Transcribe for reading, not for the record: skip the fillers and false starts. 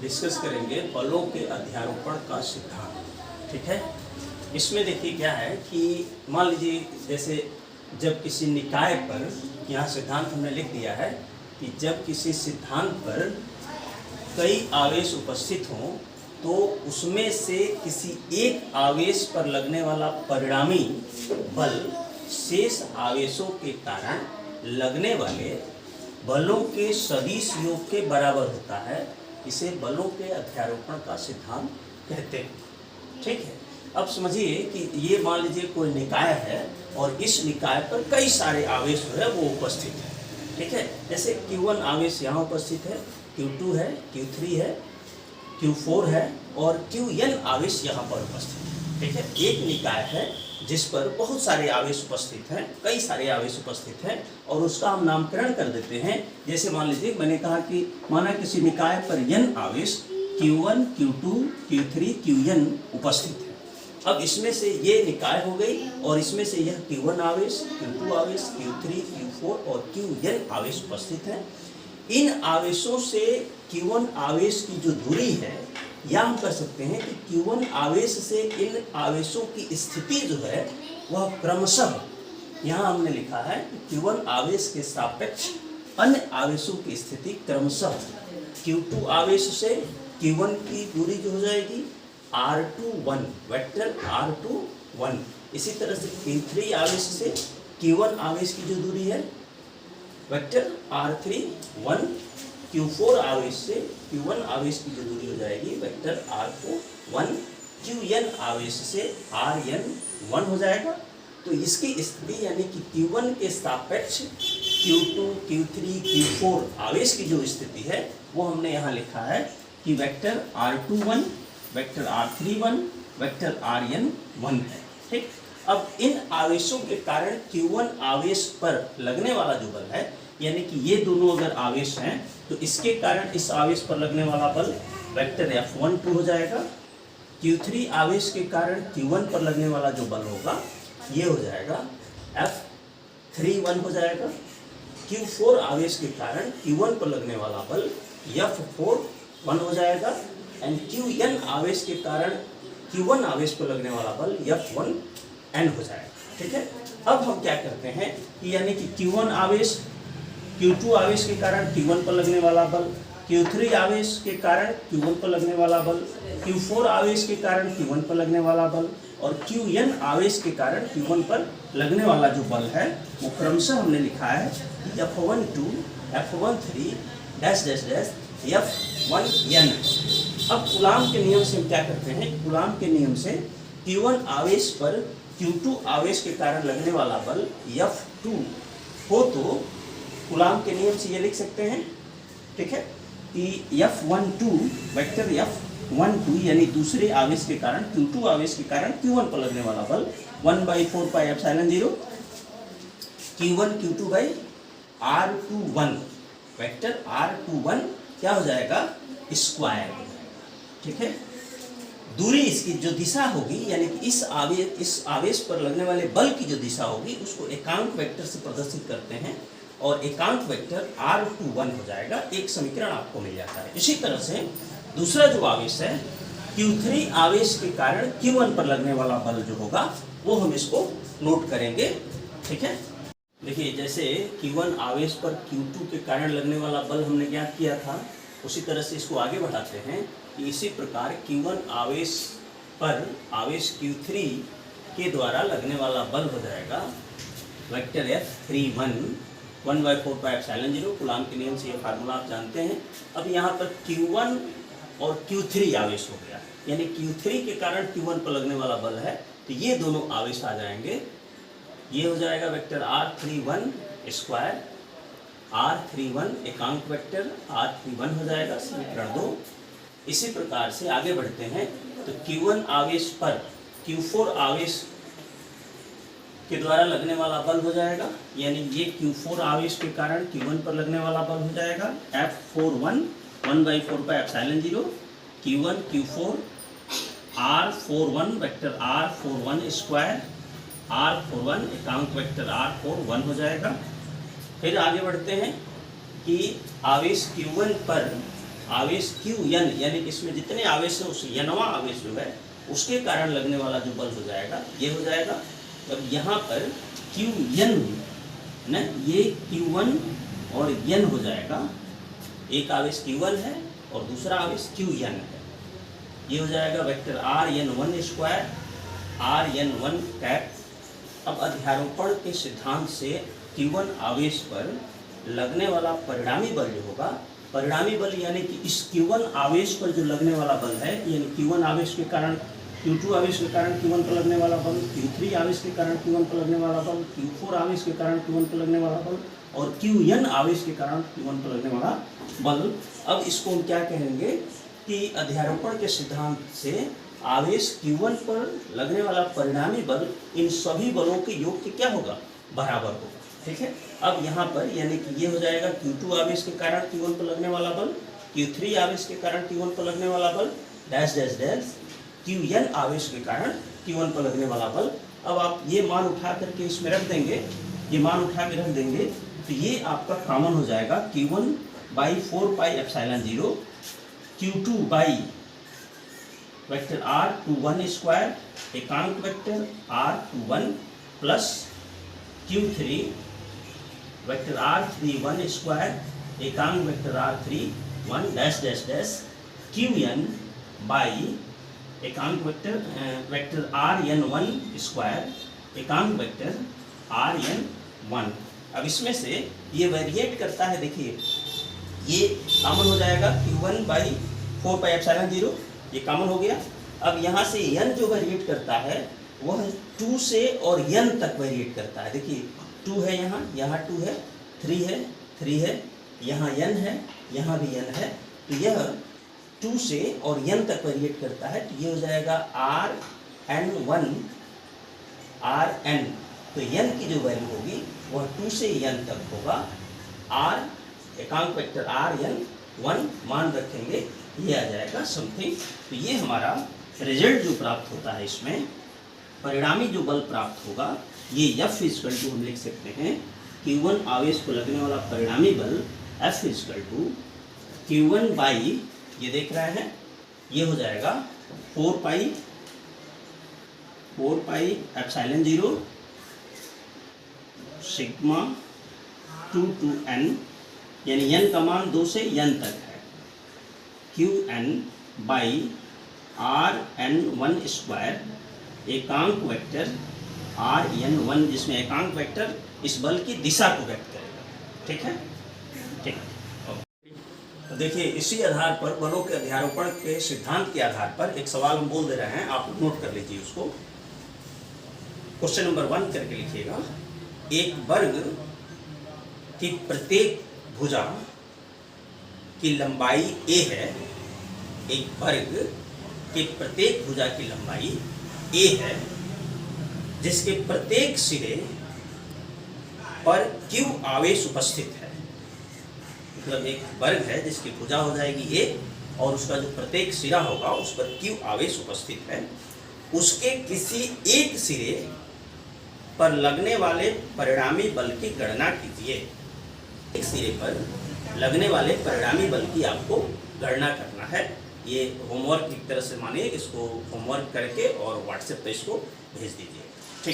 Discuss करेंगे बलों के अध्यारोपण का सिद्धांत। ठीक है, इसमें देखिए क्या है कि मान लीजिए जैसे जब किसी निकाय पर, यहाँ सिद्धांत हमने लिख दिया है कि जब किसी सिद्धांत पर कई आवेश उपस्थित हों तो उसमें से किसी एक आवेश पर लगने वाला परिणामी बल शेष आवेशों के कारण लगने वाले बलों के सदिश योग के बराबर होता है। इसे बलों के अध्यारोपण का सिद्धांत कहते हैं। ठीक है, अब समझिए कि ये मान लीजिए कोई निकाय है और इस निकाय पर कई सारे आवेश जो है वो उपस्थित है। ठीक है, जैसे Q1 आवेश यहाँ उपस्थित है, Q2 है, Q3 है, Q4 है और Qn आवेश यहाँ पर उपस्थित है। ठीक है, एक निकाय है जिस पर बहुत सारे आवेश उपस्थित हैं, कई सारे आवेश उपस्थित हैं और उसका हम नामकरण कर देते हैं। जैसे मान लीजिए मैंने कहा कि माना किसी निकाय पर n आवेश Q1, Q2, Q3, Qn उपस्थित है। अब इसमें से ये निकाय हो गई और इसमें से यह Q1 आवेश, Q2 आवेश, Q3, Q4 और Qn आवेश उपस्थित हैं। इन आवेशों से Q1 आवेश की जो दूरी है, या हम कर सकते हैं कि Q1 आवेश से इन आवेशों की स्थिति जो है वह क्रमशः, यहाँ हमने लिखा है कि Q1 आवेश के सापेक्ष अन्य आवेशों की स्थिति क्रमशः Q2 आवेश से Q1 की दूरी जो हो जाएगी R21, वेक्टर R21। इसी तरह से Q3 आवेश से Q1 आवेश की जो दूरी है वेक्टर R31, Q4 आवेश से Q1 आवेश की जो दूरी हो जाएगी वेक्टर R41, Qn आवेश से Rn1 हो जाएगा। तो इसकी स्थिति यानी कि Q1 के सापेक्ष Q2, Q3, Q4 आवेश की जो स्थिति है वो हमने यहाँ लिखा है कि vector R21, vector R31, vector Rn1 है। ठीक, अब इन आवेशों के कारण Q1 आवेश पर लगने वाला जो बल है, यानी कि ये दोनों अगर आवेश हैं तो इसके कारण इस आवेश पर लगने वाला बल वेक्टर F12 हो जाएगा। Q3 आवेश के कारण Q1 पर लगने वाला जो बल होगा ये हो जाएगा F31 हो जाएगा। Q4 आवेश के कारण Q1 पर लगने वाला बल F41 हो जाएगा एंड Qn आवेश के कारण Q1 आवेश पर लगने वाला बल F1n हो जाएगा। ठीक है, अब हम क्या करते हैं कि यानी कि Q1 आवेश Q2 आवेश के कारण Q1 पर लगने वाला बल, Q3 आवेश के कारण Q1 पर लगने वाला बल, Q4 आवेश के कारण Q1 पर लगने वाला बल और Qn आवेश के कारण Q1 पर लगने वाला जो बल है वो क्रमशः हमने लिखा है कि F12, F13 dash dash dash F1n। अब कूलाम के नियम से हम क्या करते हैं, कूलाम के नियम से Q1 आवेश पर Q2 आवेश के कारण लगने वाला बल F2 हो तो कूलाम के नियम से ये लिख सकते हैं। ठीक है, कि F12 वेक्टर F12 यानी दूसरे आवेश के कारण Q2 आवेश के कारण Q1 पर लगने वाला बल 1/4πε0 Q1 Q2 by R21, vector R21 क्या हो जाएगा, स्क्वायर हो जाएगा। ठीक है, दूरी इसकी जो दिशा होगी यानी कि इस आवेश पर लगने वाले बल की जो दिशा होगी उसको एकांक वेक्टर से प्रदर्शित करते हैं और एकांक वेक्टर R21 हो जाएगा। एक समीकरण आपको मिल जाता है। इसी तरह से दूसरा जो आवेश है Q3 आवेश के कारण Q1 पर लगने वाला बल जो होगा वो हम इसको नोट करेंगे। ठीक है, देखिए जैसे Q1 आवेश पर Q2 के कारण लगने वाला बल हमने ज्ञात किया था, उसी तरह से इसको आगे बढ़ाते हैं कि इसी प्रकार Q1 आवेश पर आवेश Q3 के द्वारा लगने वाला बल हो जाएगा वेक्टर F31 1/4πε0। कूलाम के नियम से ये फार्मूला आप जानते हैं। अब यहाँ पर Q1 और Q3 आवेश हो गया, यानी Q3 के कारण Q1 पर लगने वाला बल है तो ये दोनों आवेश आ जाएंगे। ये हो जाएगा वेक्टर R31 स्क्वायर, R31 एकांक वेक्टर R31 हो जाएगा, समीकरण 2। इसी प्रकार से आगे बढ़ते हैं तो Q1 आवेश पर Q4 आवेश के द्वारा लगने वाला बल हो जाएगा, यानी ये Q4 आवेश के कारण Q1 पर लगने वाला बल हो जाएगा F41 1/4πε0 Q1 Q4 R41 vector R41 square, R41 एकांक वेक्टर R41 हो जाएगा। फिर आगे बढ़ते हैं कि आवेश Q1 पर आवेश क्यू एन, यानी कि इसमें जितने आवेश है उस एनवा आवेश जो है उसके कारण लगने वाला जो बल हो जाएगा ये हो जाएगा। तब यहाँ पर क्यू एन ना, ये Q1 और N हो जाएगा। एक आवेश Q1 है और दूसरा आवेश Qn है। ये हो जाएगा vector Rn1 square Rn1 cap. अब अध्यारोपण के सिद्धांत से Q1 आवेश पर लगने वाला परिणामी बल जो होगा, परिणामी बल यानी कि इस Q1 आवेश पर जो लगने वाला बल है, यानी Q1 आवेश के कारण Q2 आवेश के कारण Q1 पर लगने वाला बल, Q3 आवेश के कारण Q1 पर लगने वाला बल, Q4 आवेश के कारण Q1 पर लगने वाला बल और Qn आवेश के कारण Q1 पर लगने वाला बल। अब इसको हम क्या कहेंगे कि अध्यारोपण के सिद्धांत से आवेश Q1 पर लगने वाला परिणामी बल इन सभी बलों के योग के क्या होगा, बराबर होगा। ठीक है। अब यहाँ पर यानी कि ये हो जाएगा Q2 आवेश के कारण Q1 पर लगने वाला बल, Q3 आवेश के कारण Q1 पर लगने वाला बल, डैश डैश डैश Qn आवेश के कारण Q1 पर लगने वाला बल। अब आप ये मान उठा करके इसमें रख देंगे, ये मान उठा के रख देंगे तो ये आपका कॉमन हो जाएगा Q1 by 4 pi epsilon 0 Q2 by vector R21 square एकांक vector R21 plus Q3 vector R31 square एकांक vector R31 dash dash dash Qn by एकांक वेक्टर Rn1 स्क्वायर एकांक वेक्टर Rn1। अब इसमें से ये वेरिएट करता है, देखिए ये कॉमन हो जाएगा Q1 बाई 4 पाई एप्सिलॉन 0, ये कॉमन हो गया। अब यहाँ से n जो वेरिएट करता है वह 2 से और n तक वेरिएट करता है। देखिए 2 है यहाँ 2 है, 3 है, 3 है, यहाँ n है, यहाँ भी n है, तो यह 2 से और n तक वेरिएट करता है। तो ये हो जाएगा Rn1 Rn, तो n की जो वैल्यू होगी वह 2 से n तक होगा। R एकांक वेक्टर Rn1 मान रखेंगे, ये आ जाएगा समथिंग। तो ये हमारा रिजल्ट जो प्राप्त होता है, इसमें परिणामी जो बल प्राप्त होगा ये F इक्वल टू हम लिख सकते हैं Q1 आवेश को लगने वाला परिणामी बल F equal to Q1 by, ये देख रहे हैं, ये हो जाएगा 4 pi epsilon 0 sigma 2 to n, यानी n का मान 2 से n तक है, Qn बाई Rn1 स्क्वायर एकांक वेक्टर Rn1, जिसमें एकांक वेक्टर इस बल की दिशा को व्यक्त करेगा। ठीक है, ठीक। तो देखिए इसी आधार पर बलों के अध्यारोपण के सिद्धांत के आधार पर एक सवाल हम बोल दे रहे हैं, आप नोट कर लीजिए उसको। क्वेश्चन नंबर 1 करके लिखिएगा। एक वर्ग की प्रत्येक भुजा की लंबाई a है, एक वर्ग की प्रत्येक भुजा की लंबाई a है, जिसके प्रत्येक सिरे पर q आवेश उपस्थित है। मतलब एक वर्ग है जिसकी भुजा हो जाएगी a और उसका जो प्रत्येक सिरा होगा उस पर q आवेश उपस्थित है। उसके किसी एक सिरे पर लगने वाले परिणामी बल की गणना कीजिए। एक सिरे पर लगने वाले परिणामी बल की आपको गणना करना है। ये होमवर्क एक तरह से मानिए, इसको होमवर्क करके और व्हाट्सएप पे इसको भेज दीजिए।